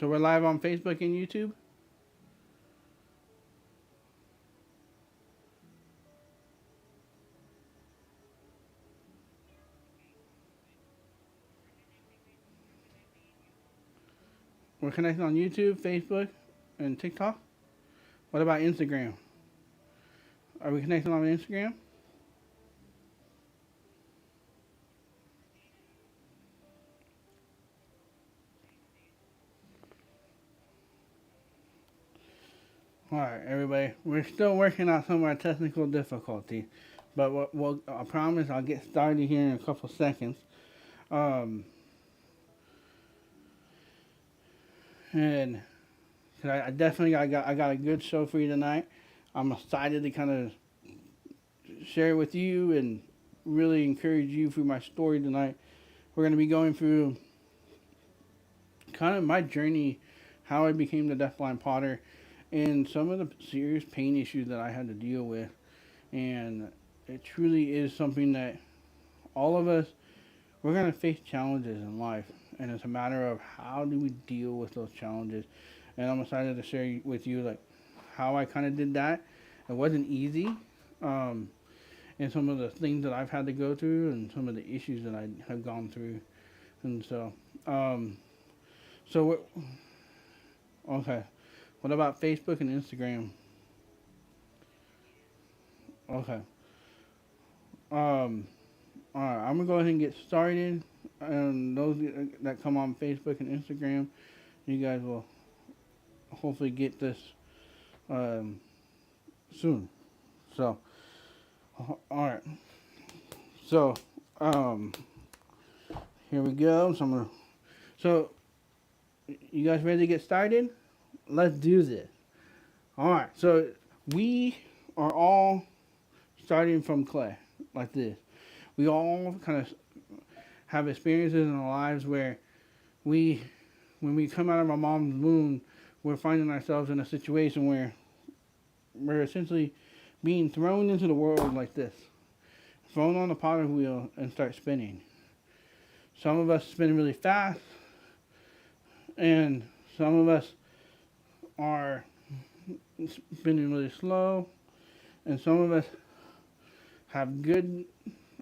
So we're live on Facebook and YouTube. We're connected on YouTube, Facebook, and TikTok. What about Instagram? Are we connected on Instagram? Alright, everybody. We're still working on some of our technical difficulties. But I promise I'll get started here in a couple seconds. And I definitely I got a good show for you tonight. I'm excited to kind of share it with you and really encourage you through my story tonight. We're going to be going through kind of my journey, how I became the DeafBlind Potter, and some of the serious pain issues that I had to deal with. And it truly is something that all of us, we're going to face challenges in life. And it's a matter of how do we deal with those challenges. And I'm excited to share with you like how I kind of did that. It wasn't easy. And some of the things that I've had to go through and some of the issues that I have gone through. And so, okay. What about Facebook and Instagram? Okay. Alright, I'm gonna go ahead and get started. And those that come on Facebook and Instagram, you guys will hopefully get this soon. So, alright. So, here we go. So, you guys ready to get started? Let's do this. Alright, so we are all starting from clay, like this. We all kind of have experiences in our lives where when we come out of our mom's womb, we're finding ourselves in a situation where we're essentially being thrown into the world like this. Thrown on the potter wheel and start spinning. Some of us spin really fast, and some of us are spinning really slow, and some of us have good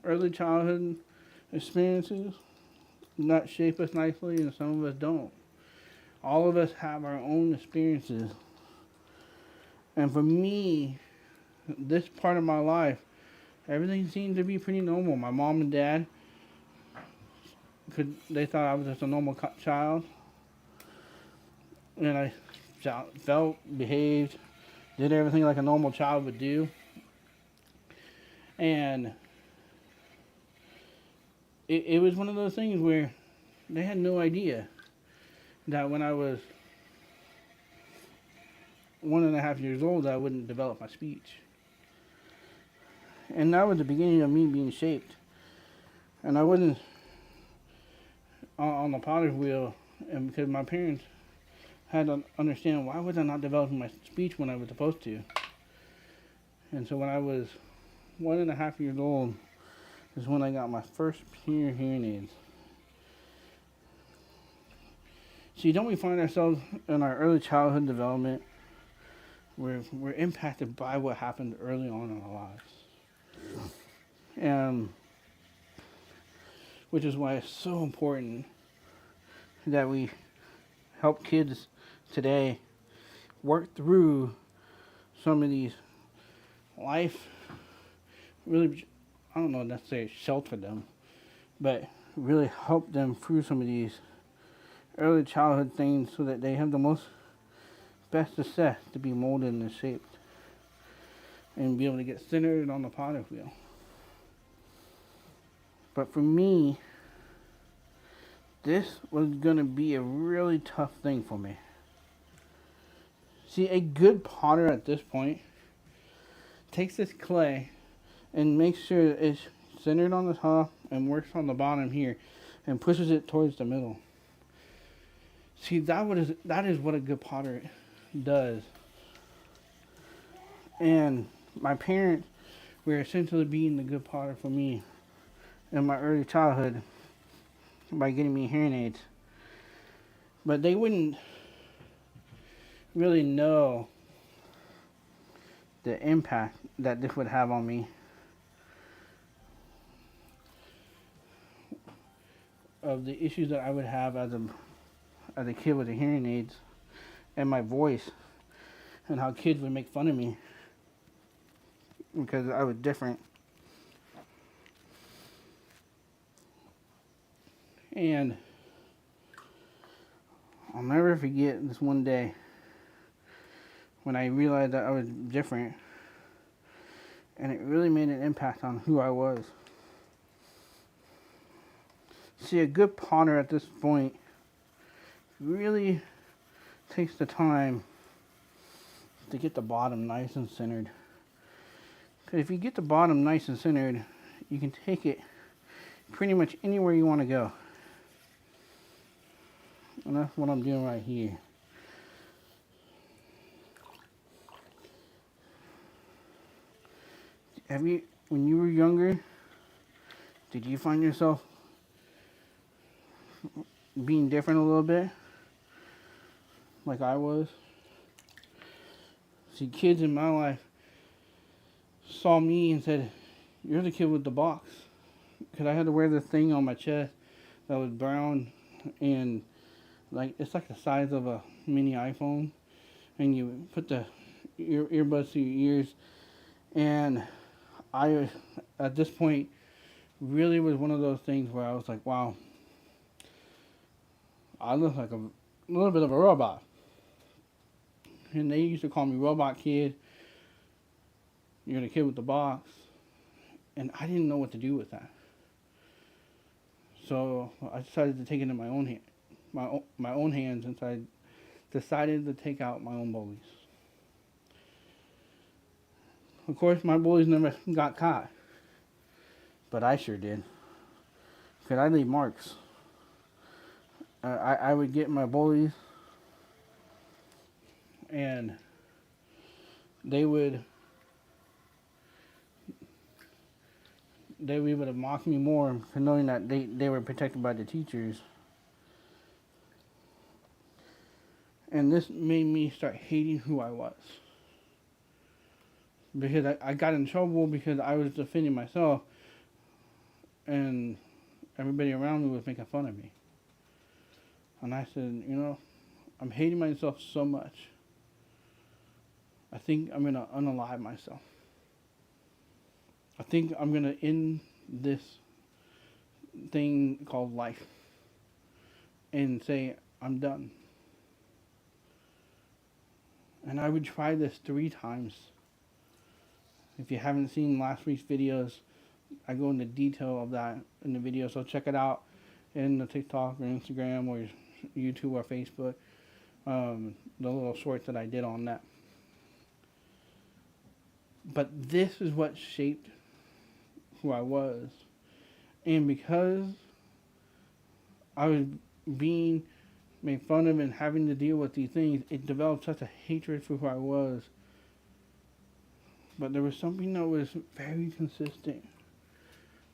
early childhood experiences that shape us nicely, and some of us don't. All of us have our own experiences. And for me, this part of my life, everything seemed to be pretty normal. My mom and dad, they thought I was just a normal child. And I felt, behaved, did everything like a normal child would do. And it was one of those things where they had no idea that when I was 1.5 years old, I wouldn't develop my speech. And that was the beginning of me being shaped. And I wasn't on the potter's wheel, and because my parents had to understand why was I not developing my speech when I was supposed to. And so when I was 1.5 years old is when I got my first pair of hearing aids. See, don't we find ourselves in our early childhood development where we're impacted by what happened early on in our lives? And which is why it's so important that we help kids today work through some of these life, really, I don't know necessarily shelter them, but really help them through some of these early childhood things so that they have the most best success to be molded and shaped and be able to get centered on the potter wheel. But for me, this was going to be a really tough thing for me. See, a good potter at this point takes this clay and makes sure it's centered on the top and works on the bottom here and pushes it towards the middle. See, that is what a good potter does. And my parents were essentially being the good potter for me in my early childhood by getting me hearing aids. But they wouldn't really know the impact that this would have on me. Of the issues that I would have as a kid with the hearing aids and my voice, and how kids would make fun of me because I was different. And I'll never forget this one day when I realized that I was different, and it really made an impact on who I was. See, a good potter at this point really takes the time to get the bottom nice and centered. Because if you get the bottom nice and centered, you can take it pretty much anywhere you want to go. And that's what I'm doing right here. When you were younger, did you find yourself being different a little bit? Like I was? See, kids in my life saw me and said, "You're the kid with the box." Because I had to wear this thing on my chest that was brown and it's like the size of a mini iPhone. And you put the earbuds to your ears. And I, at this point, really was one of those things where I was like, wow, I look like a little bit of a robot. And they used to call me Robot Kid. You're the kid with the box. And I didn't know what to do with that. So I decided to take it in my own hands, and so I decided to take out my own bullies. Of course, my bullies never got caught, but I sure did. Because I leave marks. I would get my bullies, and they would have mocked me more for knowing that they were protected by the teachers. And this made me start hating who I was. Because I got in trouble because I was defending myself, and everybody around me was making fun of me. And I said, I'm hating myself so much. I think I'm going to unalive myself. I think I'm going to end this thing called life and say, I'm done. And I would try this 3 times. If you haven't seen last week's videos, I go into detail of that in the video. So check it out in the TikTok or Instagram or YouTube or Facebook. The little shorts that I did on that. But this is what shaped who I was. And because I was being made fun of and having to deal with these things, it developed such a hatred for who I was. But there was something that was very consistent.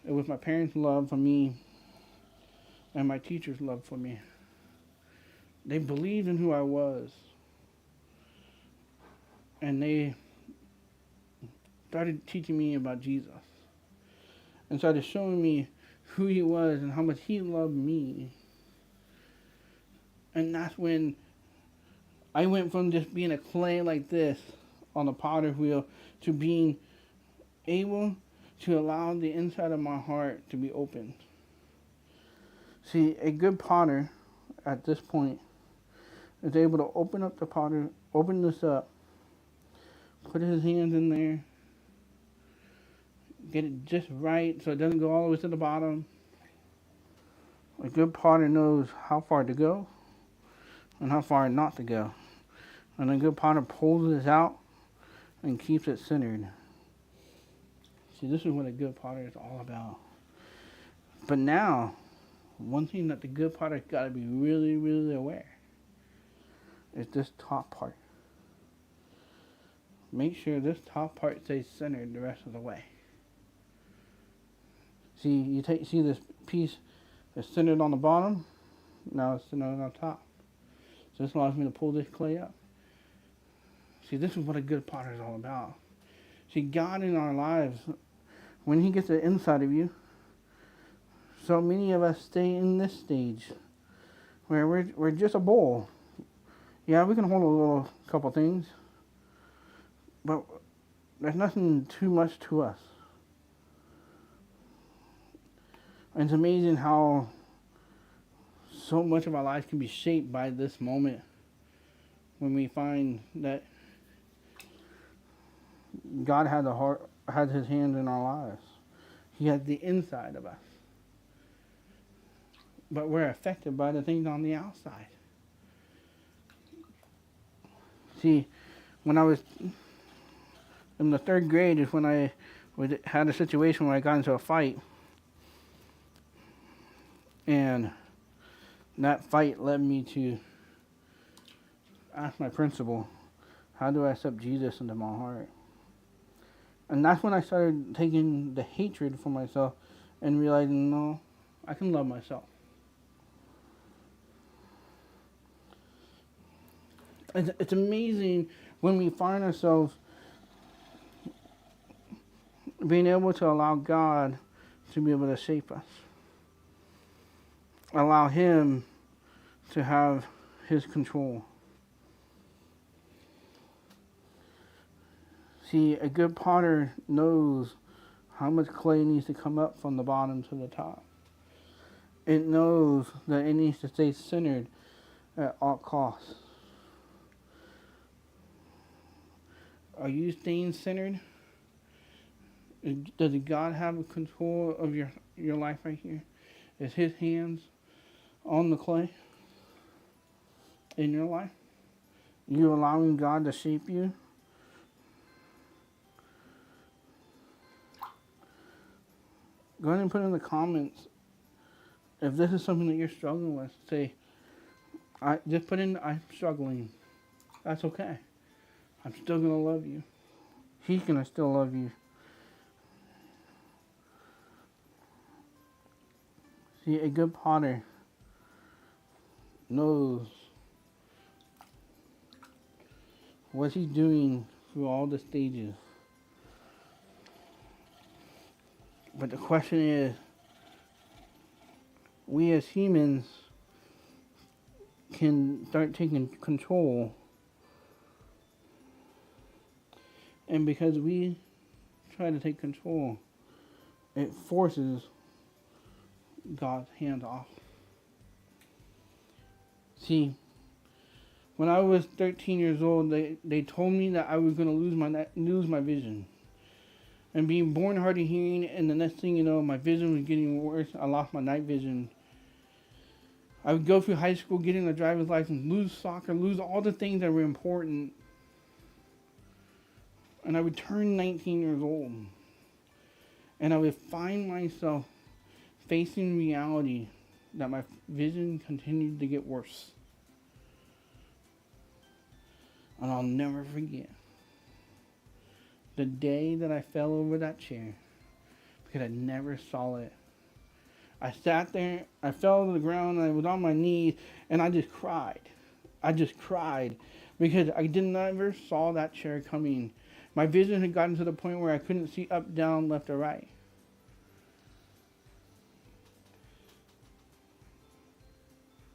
It was my parents' love for me and my teachers' love for me. They believed in who I was. And they started teaching me about Jesus. And started showing me who he was and how much he loved me. And that's when I went from just being a clay like this on a potter wheel to being able to allow the inside of my heart to be open. See, a good potter at this point is able to open up the potter, open this up, put his hands in there, get it just right so it doesn't go all the way to the bottom. A good potter knows how far to go and how far not to go. And a good potter pulls this out and keeps it centered. See, this is what a good potter is all about. But now, one thing that the good potter's got to be really, really aware is this top part. Make sure this top part stays centered the rest of the way. See, see this piece that's centered on the bottom? Now it's centered on top. So this allows me to pull this clay up See, this is what a good potter is all about. See, God in our lives, when he gets the inside of you, so many of us stay in this stage where we're just a bowl. Yeah, we can hold a little couple things, but there's nothing too much to us. And it's amazing how so much of our life can be shaped by this moment when we find that God had his hand in our lives. He had the inside of us. But we're affected by the things on the outside. See, when I was in the 3rd grade is when I had a situation where I got into a fight. And that fight led me to ask my principal, how do I accept Jesus into my heart? And that's when I started taking the hatred for myself and realizing, no, I can love myself. It's amazing when we find ourselves being able to allow God to be able to shape us. Allow him to have his control. See, a good potter knows how much clay needs to come up from the bottom to the top. It knows that it needs to stay centered at all costs. Are you staying centered? Does God have control of your life right here? Is his hands on the clay in your life? You allowing God to shape you? Go ahead and put in the comments if this is something that you're struggling with. Say, just put in, I'm struggling. That's okay. I'm still going to love you. He's going to still love you. See, a good potter knows what he's doing through all the stages. But the question is, we as humans can start taking control. And because we try to take control, it forces God's hand off. See, when I was 13 years old, they told me that I was going to lose my vision. And being born hard of hearing, and the next thing you know, my vision was getting worse. I lost my night vision. I would go through high school, getting a driver's license, lose soccer, lose all the things that were important. And I would turn 19 years old. And I would find myself facing reality that my vision continued to get worse. And I'll never forget the day that I fell over that chair because I never saw it. I sat there, I fell to the ground, and I was on my knees, and I just cried. I just cried because I never saw that chair coming. My vision had gotten to the point where I couldn't see up, down, left, or right.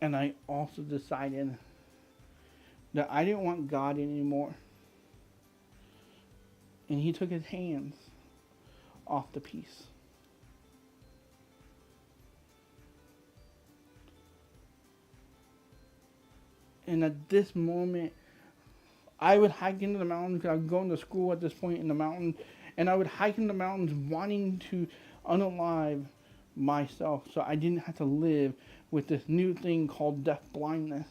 And I also decided that I didn't want God anymore. And he took his hands off the piece. And at this moment, I would hike into the mountains because I was going to school at this point in the mountain. And I would hike in the mountains wanting to unalive myself so I didn't have to live with this new thing called deafblindness.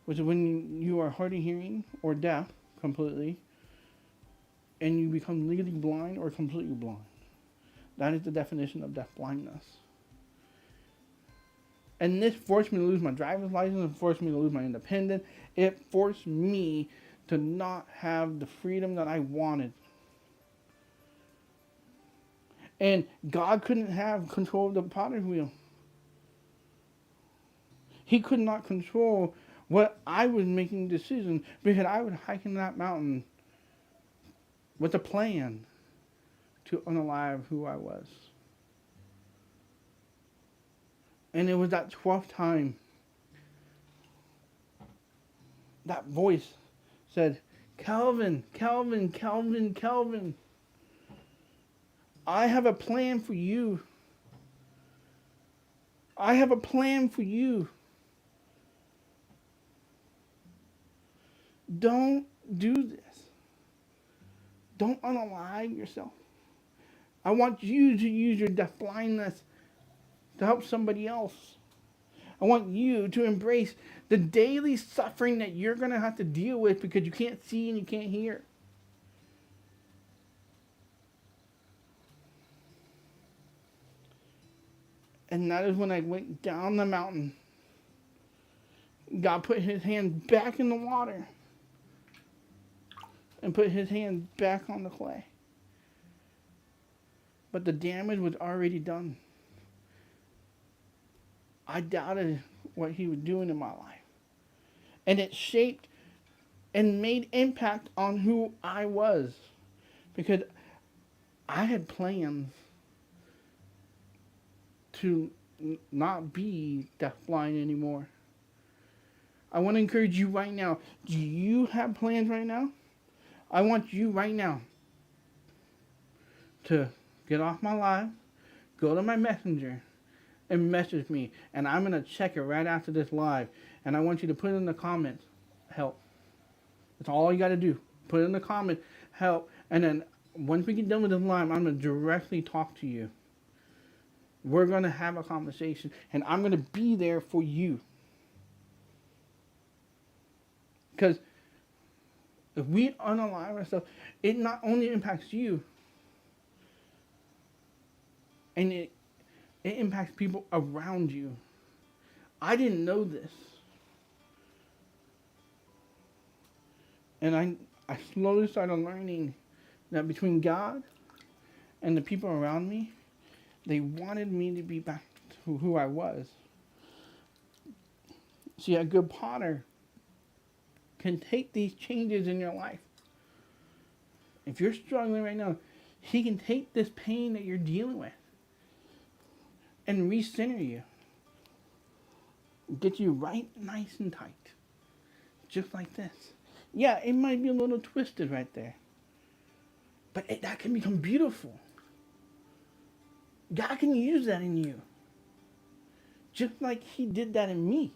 Which is when you are hard of hearing or deaf completely, and you become legally blind or completely blind. That is the definition of deafblindness. And this forced me to lose my driver's license. It forced me to lose my independence. It forced me to not have the freedom that I wanted. And God couldn't have control of the potter's wheel. He could not control what I was making decisions, because I was hiking that mountain with a plan to unalive who I was. And it was that 12th time that voice said, Calvin, Calvin, Calvin, Calvin, I have a plan for you. I have a plan for you. Don't do this. Don't unalive yourself. I want you to use your deafblindness to help somebody else. I want you to embrace the daily suffering that you're going to have to deal with because you can't see and you can't hear. And that is when I went down the mountain. God put his hand back in the water and put his hand back on the clay. But the damage was already done. I doubted what he was doing in my life. And it shaped and made impact on who I was. Because I had plans to not be deafblind anymore. I want to encourage you right now. Do you have plans right now? I want you right now to get off my live, go to my messenger, and message me. And I'm going to check it right after this live. And I want you to put in the comments, help. That's all you got to do. Put in the comment, help. And then once we get done with this live, I'm going to directly talk to you. We're going to have a conversation. And I'm going to be there for you. Because if we unalive ourselves, it not only impacts you, and it impacts people around you. I didn't know this. And I slowly started learning that between God and the people around me, they wanted me to be back to who I was. See, a good potter can take these changes in your life. If you're struggling right now, he can take this pain that you're dealing with and recenter you. Get you right nice and tight. Just like this. Yeah, it might be a little twisted right there. But that can become beautiful. God can use that in you. Just like he did that in me.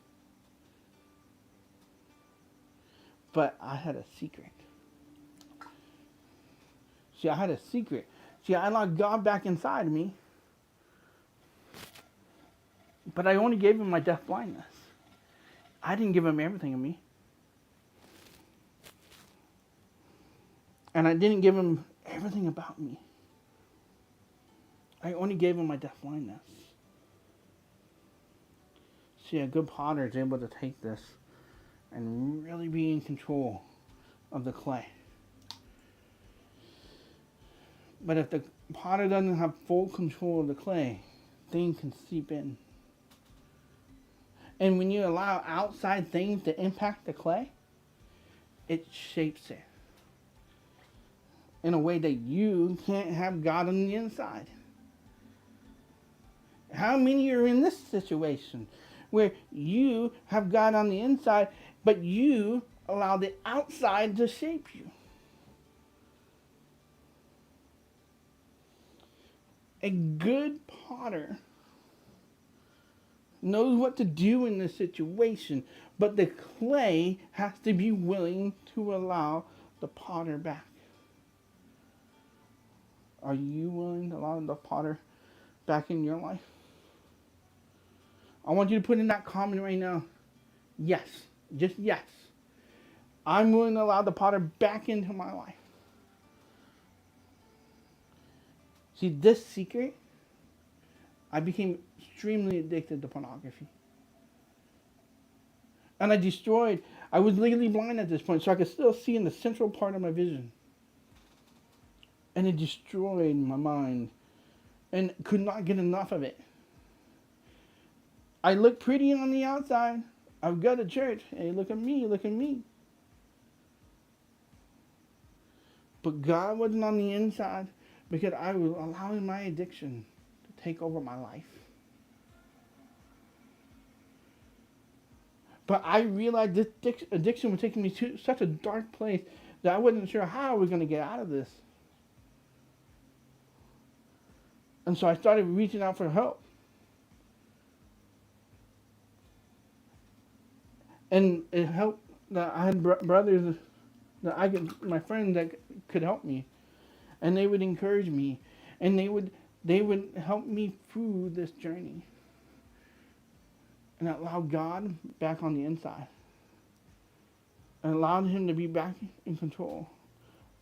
But I had a secret. See, I had a secret. See, I allowed God back inside of me. But I only gave him my deafblindness. I didn't give him everything of me. And I didn't give him everything about me. I only gave him my deafblindness. See, a good potter is able to take this and really be in control of the clay. But if the potter doesn't have full control of the clay, things can seep in. And when you allow outside things to impact the clay, it shapes it in a way that you can't have God on the inside. How many are in this situation where you have God on the inside, but you allow the outside to shape you? A good potter knows what to do in this situation, but the clay has to be willing to allow the potter back. Are you willing to allow the potter back in your life? I want you to put in that comment right now. Yes. Just yes. I'm willing to allow the potter back into my life. See, this secret, I became extremely addicted to pornography. And I was legally blind at this point, so I could still see in the central part of my vision. And it destroyed my mind and could not get enough of it. I looked pretty on the outside, I would go to church. Hey, look at me, look at me. But God wasn't on the inside because I was allowing my addiction to take over my life. But I realized this addiction was taking me to such a dark place that I wasn't sure how I was going to get out of this. And so I started reaching out for help. And it helped that I had brothers that my friends that could help me. And they would encourage me. And they would help me through this journey. And allow God back on the inside. And allowed him to be back in control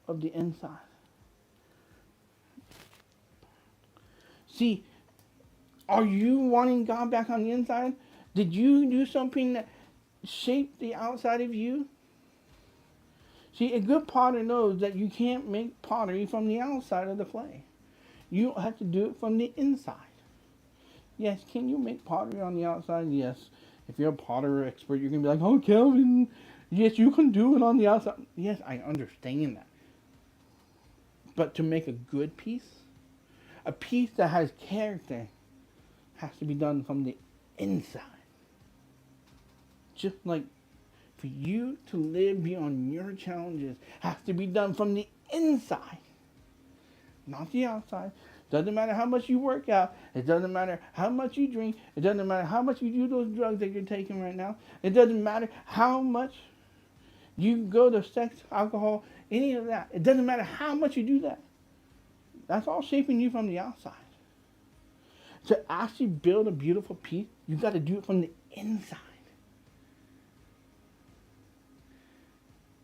of the inside. See, are you wanting God back on the inside? Did you do something that shaped the outside of you? See, a good potter knows that you can't make pottery from the outside of the clay. You have to do it from the inside. Yes, can you make pottery on the outside? Yes. If you're a potter expert, you're going to be like, oh, Kelvin, yes, you can do it on the outside. Yes, I understand that. But to make a good piece, a piece that has character, has to be done from the inside. Just like for you to live beyond your challenges has to be done from the inside, not the outside. Doesn't matter how much you work out. It doesn't matter how much you drink. It doesn't matter how much you do those drugs that you're taking right now. It doesn't matter how much you go to sex, alcohol, any of that. It doesn't matter how much you do that. That's all shaping you from the outside. To actually build a beautiful piece, you've got to do it from the inside.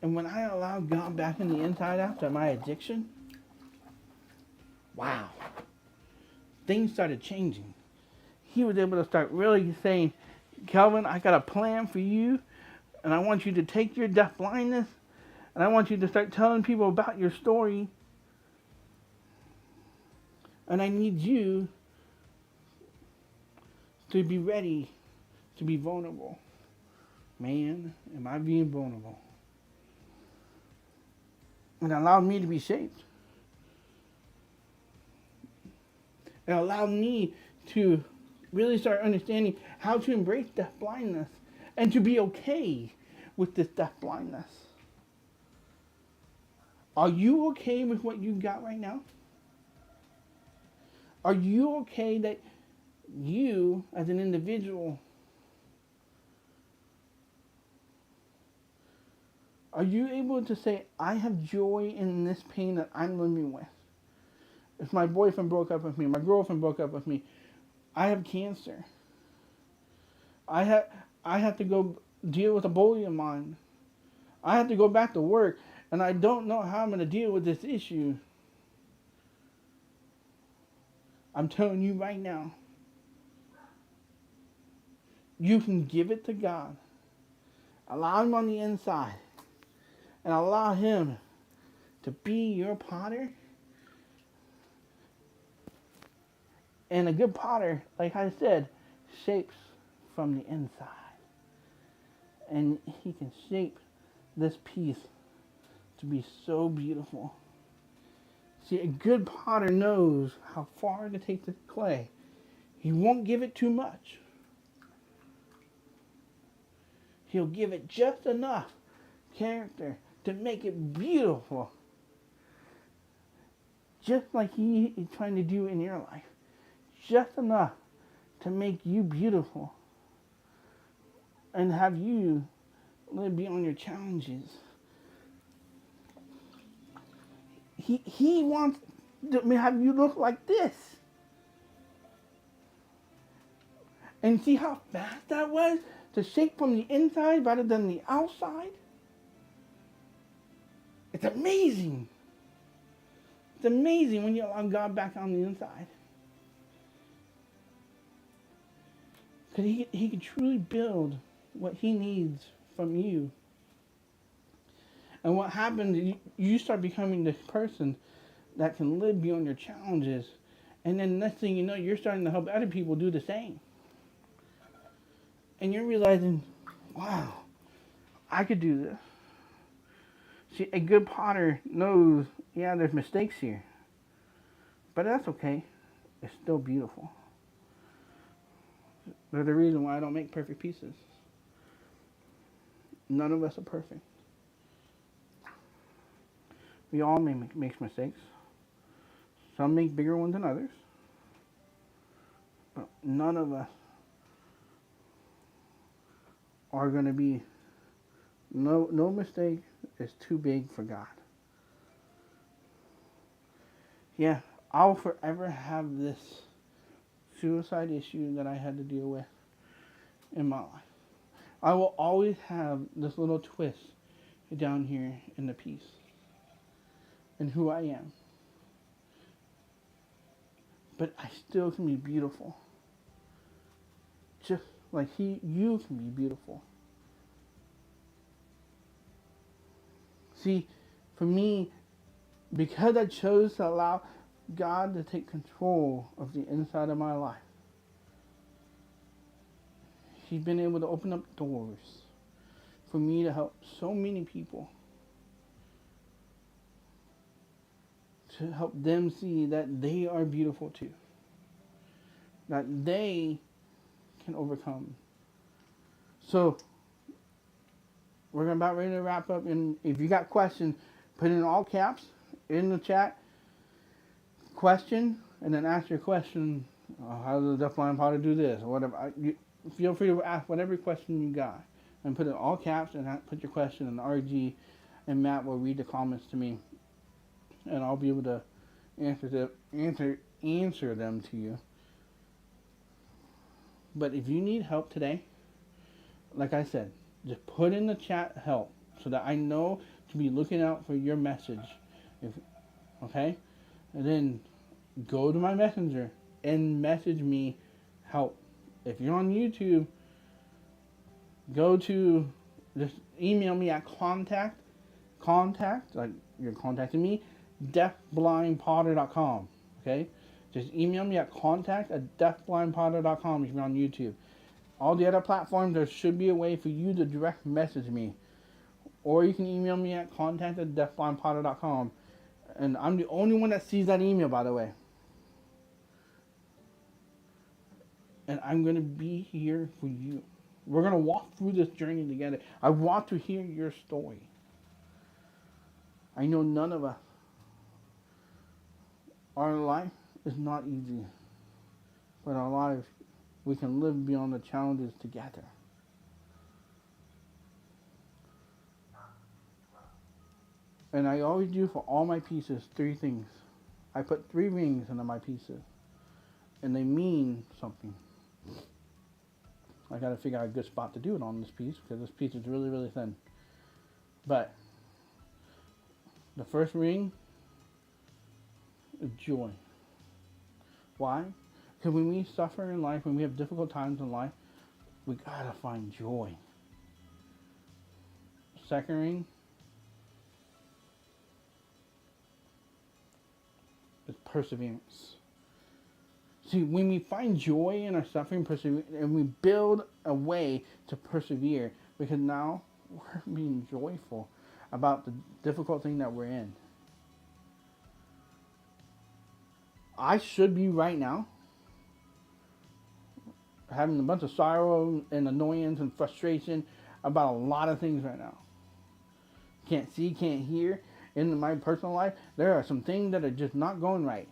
And when I allowed God back in the inside after my addiction, wow, things started changing. He was able to start really saying, Kelvin, I got a plan for you, and I want you to take your deafblindness, and I want you to start telling people about your story, and I need you to be ready to be vulnerable. Man, am I being vulnerable? And it allowed me to be shaped. It allowed me to really start understanding how to embrace deafblindness and to be okay with this deafblindness. Are you okay with what you got right now? Are you okay that you, as an individual, are you able to say, I have joy in this pain that I'm living with? If my boyfriend broke up with me, my girlfriend broke up with me, I have cancer. I have to go deal with a bully of mine. I have to go back to work, and I don't know how I'm going to deal with this issue. I'm telling you right now, you can give it to God. Allow him on the inside. And allow him to be your potter. And a good potter, like I said, shapes from the inside. And he can shape this piece to be so beautiful. See, a good potter knows how far to take the clay. He won't give it too much. He'll give it just enough character to make it beautiful. Just like he is trying to do in your life. Just enough to make you beautiful. And have you live beyond your challenges. He wants to have you look like this. And see how fast that was? To shape from the inside rather than the outside? It's amazing. It's amazing when you allow God back on the inside. Because he can truly build what he needs from you. And what happens, you start becoming this person that can live beyond your challenges. And then next thing you know, you're starting to help other people do the same. And you're realizing, wow, I could do this. See, a good potter knows, yeah, there's mistakes here, but that's okay. It's still beautiful. They're the reason why I don't make perfect pieces. None of us are perfect. We all make mistakes. Some make bigger ones than others, but none of us are going to be, no mistake is too big for God. Yeah, I'll forever have this suicide issue that I had to deal with in my life. I will always have this little twist down here in the piece and who I am. But I still can be beautiful. Just like you can be beautiful. See, for me, because I chose to allow God to take control of the inside of my life, He's been able to open up doors for me to help so many people. To help them see that they are beautiful too. That they can overcome. So, we're about ready to wrap up. And if you got questions, put in all caps in the chat. Question, and then ask your question. How does the DeafBlind Potter do this? Or whatever. Feel free to ask whatever question you got. And put in all caps and put your question in RG. And Matt will read the comments to me. And I'll be able to answer them to you. But if you need help today, like I said, just put in the chat help so that I know to be looking out for your message. Okay? And then go to my messenger and message me help. If you're on YouTube, go to, just email me at contact, like you're contacting me, deafblindpotter.com. Okay? Just email me at contact@deafblindpotter.com if you're on YouTube. All the other platforms, there should be a way for you to direct message me. Or you can email me at contact@deafblindpotter.com. And I'm the only one that sees that email, by the way. And I'm going to be here for you. We're going to walk through this journey together. I want to hear your story. I know none of us, our life is not easy. But our life, we can live beyond the challenges together. And I always do for all my pieces 3 things. I put 3 rings into my pieces. And they mean something. I gotta figure out a good spot to do it on this piece because this piece is really, really thin. But the first ring is joy. Why? Because when we suffer in life, when we have difficult times in life, we gotta find joy. Second ring is perseverance. See, when we find joy in our suffering, and we build a way to persevere, because now we're being joyful about the difficult thing that we're in. I should be right now having a bunch of sorrow and annoyance and frustration about a lot of things right now. Can't see, can't hear. In my personal life, there are some things that are just not going right.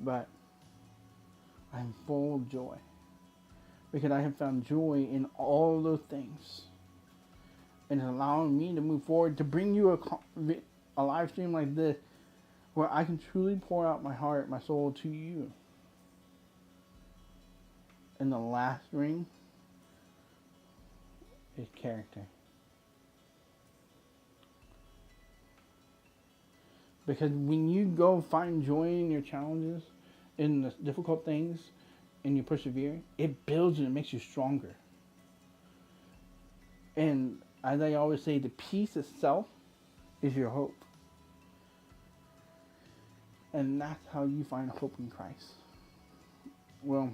But I'm full of joy because I have found joy in all those things, and it's allowing me to move forward to bring you a live stream like this where I can truly pour out my heart, my soul to you. And the last ring is character. Because when you go find joy in your challenges, in the difficult things, and you persevere, it builds you and makes you stronger. And as I always say, the peace itself is your hope. And that's how you find hope in Christ. Well,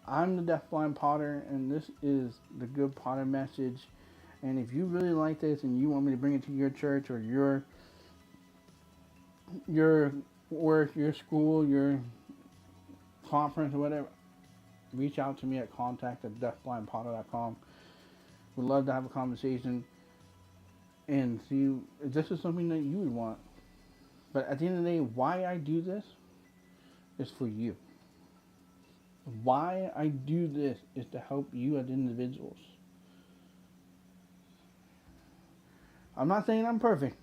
I'm the DeafBlind Potter, and this is the Good Potter Message. And if you really like this and you want me to bring it to your church or your work, your school, your conference, or whatever, reach out to me at contact@deafblindpotter.com. We'd love to have a conversation and see if this is something that you would want. But at the end of the day, why I do this is for you. Why I do this is to help you as individuals. I'm not saying I'm perfect,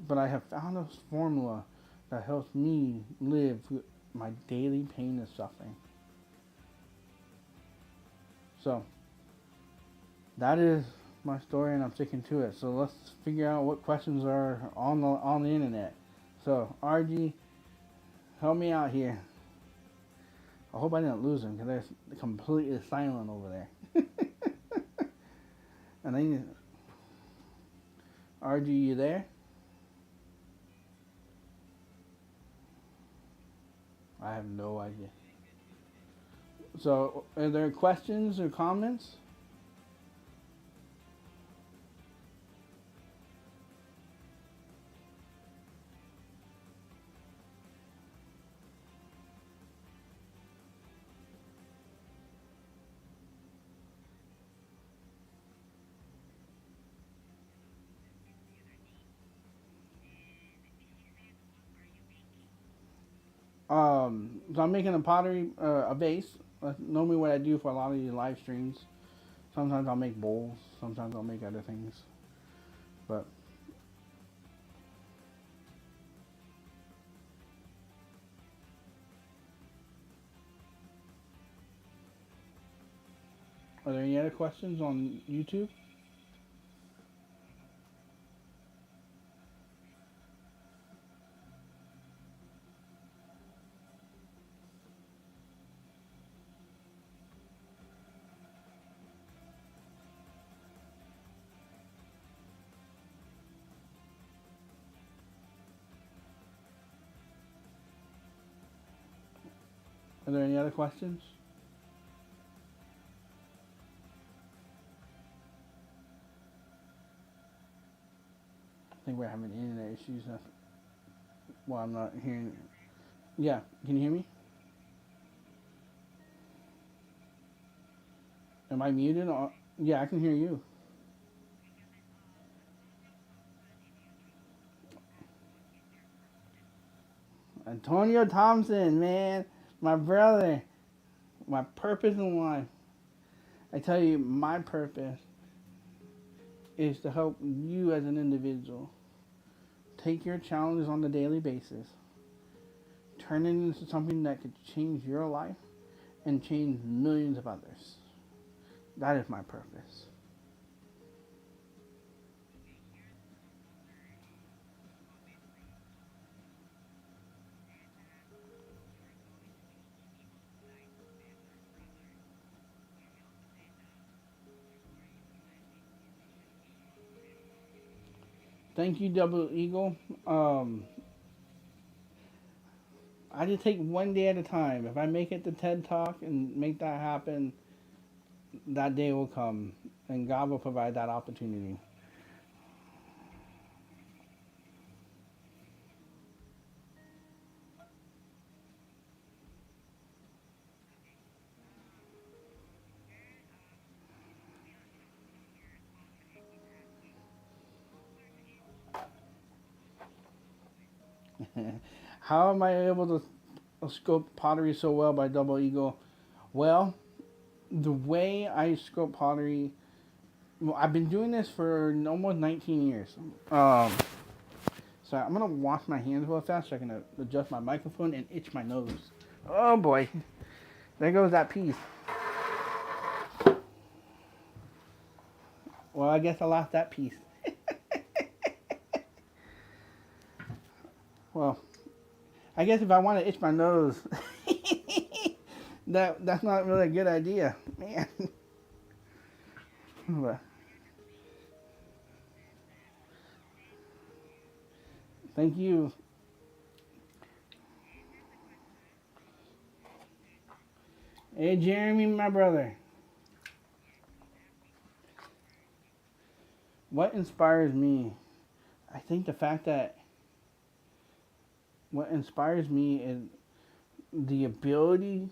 but I have found a formula that helps me live with my daily pain and suffering. So, that is my story, and I'm sticking to it. So let's figure out what questions are on the internet. So, RG, help me out here. I hope I didn't lose him because they're completely silent over there. And then, RG, you there? I have no idea. So, are there questions or comments? So I'm making a pottery, a vase. That's normally what I do for a lot of these live streams. Sometimes I'll make bowls. Sometimes I'll make other things. But are there any other questions on YouTube? Are there any other questions? I think we're having internet issues. Well, I'm not hearing. Yeah, can you hear me? Am I muted? Yeah, I can hear you. Antonio Thompson, man, my brother, my purpose in life. I tell you, my purpose is to help you as an individual take your challenges on a daily basis, turn it into something that could change your life and change millions of others. That is my purpose. Thank you, Double Eagle. I just take one day at a time. If I make it to TED Talk and make that happen, that day will come, and God will provide that opportunity. How am I able to scope pottery so well by Double Eagle? Well, the way I scope pottery, well, I've been doing this for almost 19 years. So I'm gonna wash my hands real fast so I can adjust my microphone and itch my nose. Oh boy, there goes that piece. Well, I guess I lost that piece. Well, I guess if I want to itch my nose, that's not really a good idea, man. But thank you. Hey, Jeremy, my brother. What inspires me? I think the fact that what inspires me is the ability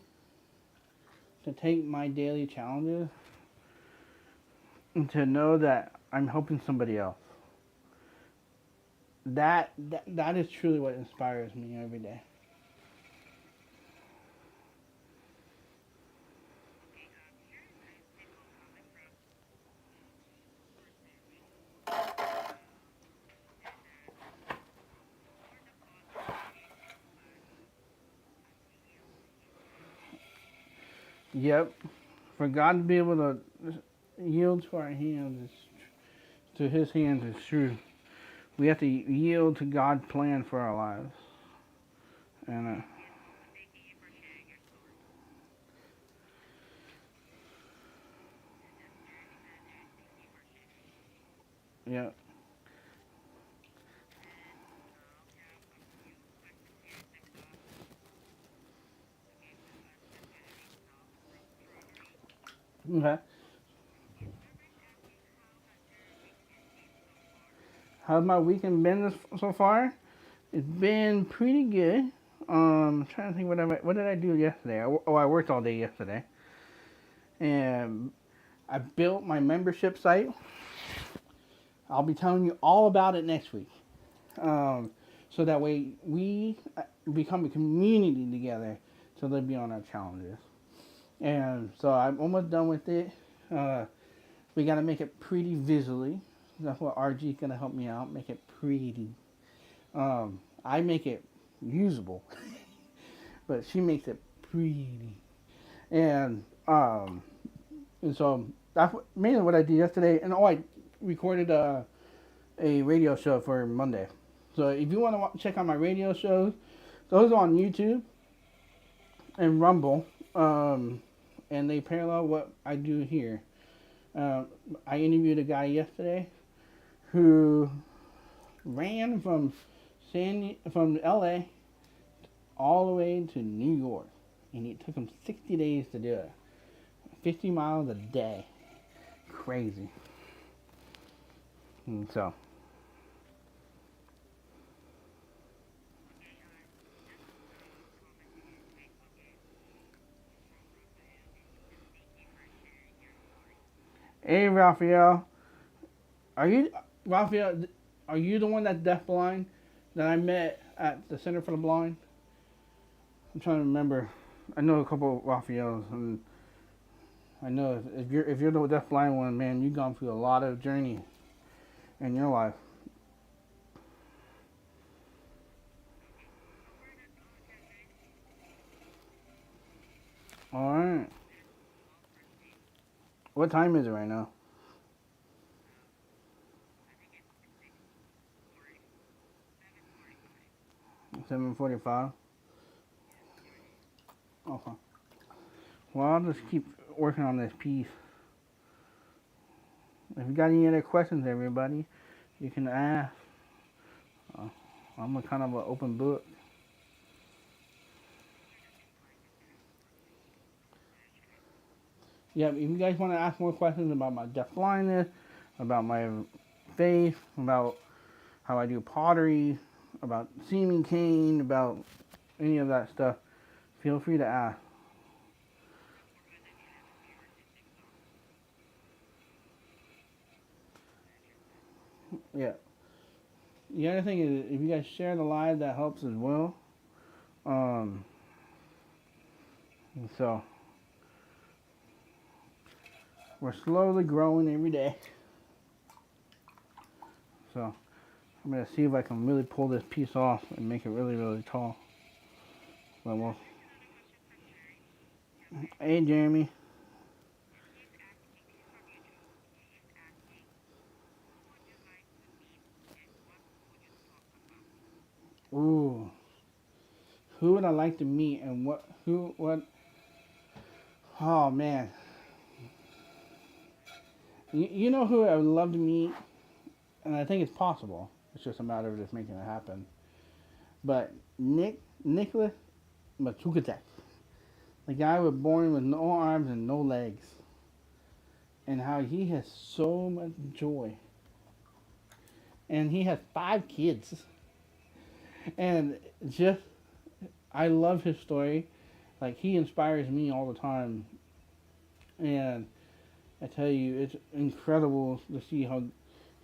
to take my daily challenges and to know that I'm helping somebody else. That is truly what inspires me every day. Yep. For God to be able to yield to our hands, to His hands is true. We have to yield to God's plan for our lives. And yeah. Okay. How's my weekend been so far? It's been pretty good. I'm trying to think what did I do yesterday? I worked all day yesterday, and I built my membership site. I'll be telling you all about it next week. So that way we become a community together to live beyond our challenges. And so I'm almost done with it. We got to make it pretty visually. That's what RG is going to help me out, make it pretty. I make it usable, but she makes it pretty. And so that's mainly what I did yesterday. And I recorded a radio show for Monday. So if you want to check out my radio shows, those are on YouTube and Rumble, and they parallel what I do here. I interviewed a guy yesterday who ran from LA all the way to New York, and it took him 60 days to do it. 50 miles a day, crazy. And so. Hey, Raphael. Are you Raphael? Are you the one that's deafblind that I met at the Center for the Blind? I'm trying to remember. I know a couple of Raphaels, and I know if you're the deafblind one, man, you've gone through a lot of journey in your life. All right. What time is it right now? 7:45. Okay. Well, I'll just keep working on this piece. If you got any other questions, everybody, you can ask. I'm a kind of an open book. Yeah, if you guys want to ask more questions about my deafblindness, about my faith, about how I do pottery, about seeming cane, about any of that stuff, feel free to ask. Yeah. The other thing is, if you guys share the live, that helps as well. Um, so we're slowly growing every day. So I'm gonna see if I can really pull this piece off and make it really, really tall. But we'll. Hey, Jeremy. Ooh, who would I like to meet and what? Who? What? Oh man, you know who I would love to meet, and I think it's possible. It's just a matter of just making it happen. But Nicholas Matukatek. The guy was born with no arms and no legs, and how he has so much joy. And he has 5 kids. And just, I love his story. Like, he inspires me all the time. And I tell you, it's incredible to see how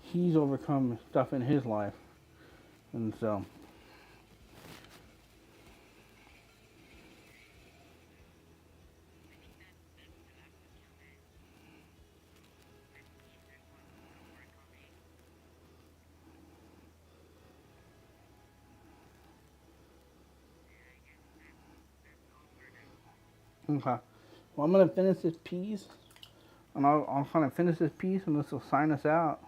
he's overcome stuff in his life. And so, okay. Well, I'm going to finish this piece. And I'll kind of finish this piece and this will sign us out.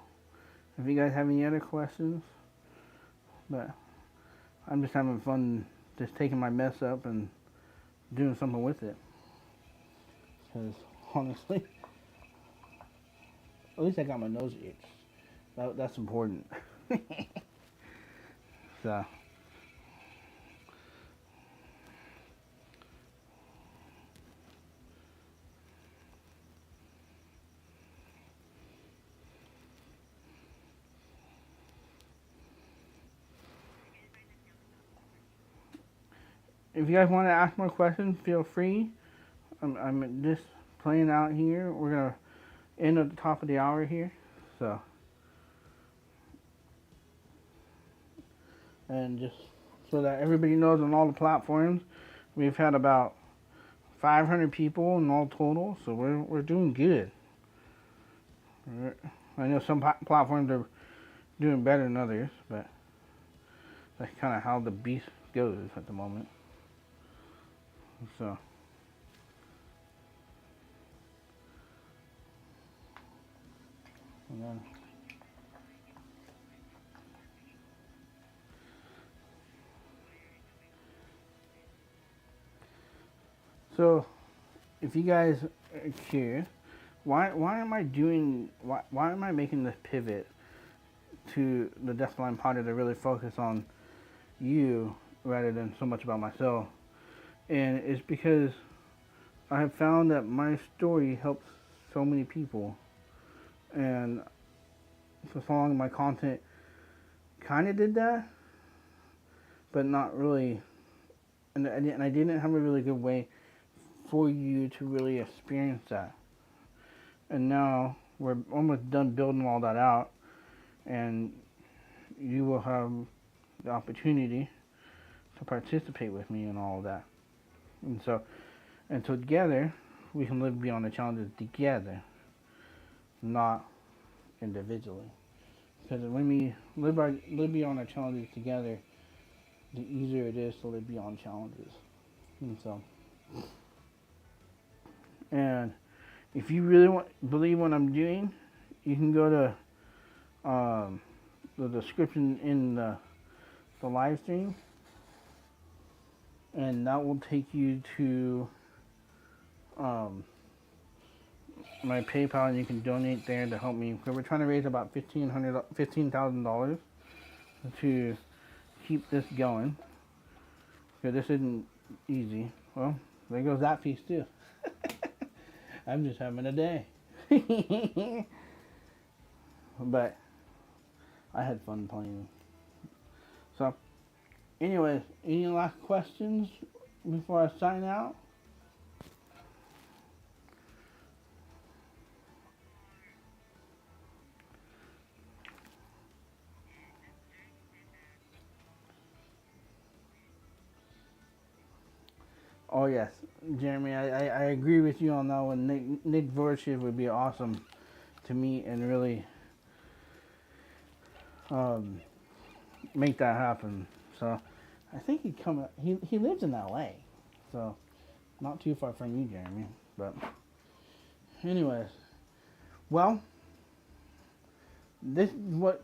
If you guys have any other questions. But I'm just having fun just taking my mess up and doing something with it. Because honestly, at least I got my nose itched. That's important. So, if you guys want to ask more questions, feel free. I'm just playing out here. We're going to end at the top of the hour here. So, and just so that everybody knows on all the platforms, we've had about 500 people in all total. So we're doing good. I know some platforms are doing better than others, but that's kind of how the beast goes at the moment. So, and then, so if you guys are curious, why am I doing why am I making this pivot to the DeafBlind Potter to really focus on you rather than so much about myself? And it's because I have found that my story helps so many people, and for so long my content kind of did that, but not really, and I didn't have a really good way for you to really experience that. And now we're almost done building all that out, and you will have the opportunity to participate with me in all of that. And so, and together, we can live beyond the challenges together, not individually. Because when we live beyond our challenges together, the easier it is to live beyond challenges. And so, and if you really believe what I'm doing, you can go to the description in the live stream, and that will take you to my PayPal, and you can donate there to help me. Because we're trying to raise about $15,000 to keep this going. Because this isn't easy. Well, there goes that piece too. I'm just having a day. But I had fun playing. So, anyways, any last questions before I sign out? Oh yes, Jeremy, I agree with you on that one. Nick Vorship would be awesome to meet and really make that happen. So I think he'd come. He lives in LA, so not too far from you, Jeremy. But anyways, well, this is what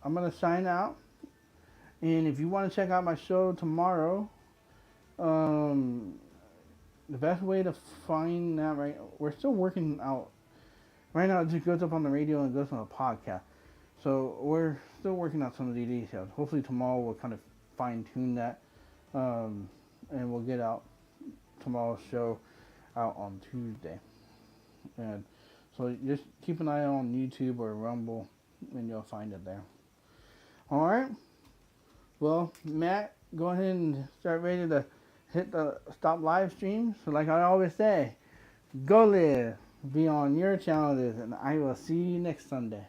I'm gonna sign out. And if you want to check out my show tomorrow, the best way to find that, right, we're still working out. Right now, it just goes up on the radio and goes on a podcast. So we're still working out some of the details. Hopefully tomorrow we'll kind of fine tune that, and we'll get out tomorrow's show out on Tuesday. And so just keep an eye on YouTube or Rumble, and you'll find it there. All right. Well, Matt, go ahead and start ready to hit the stop live stream. So like I always say, go live, be on your challenges, and I will see you next Sunday.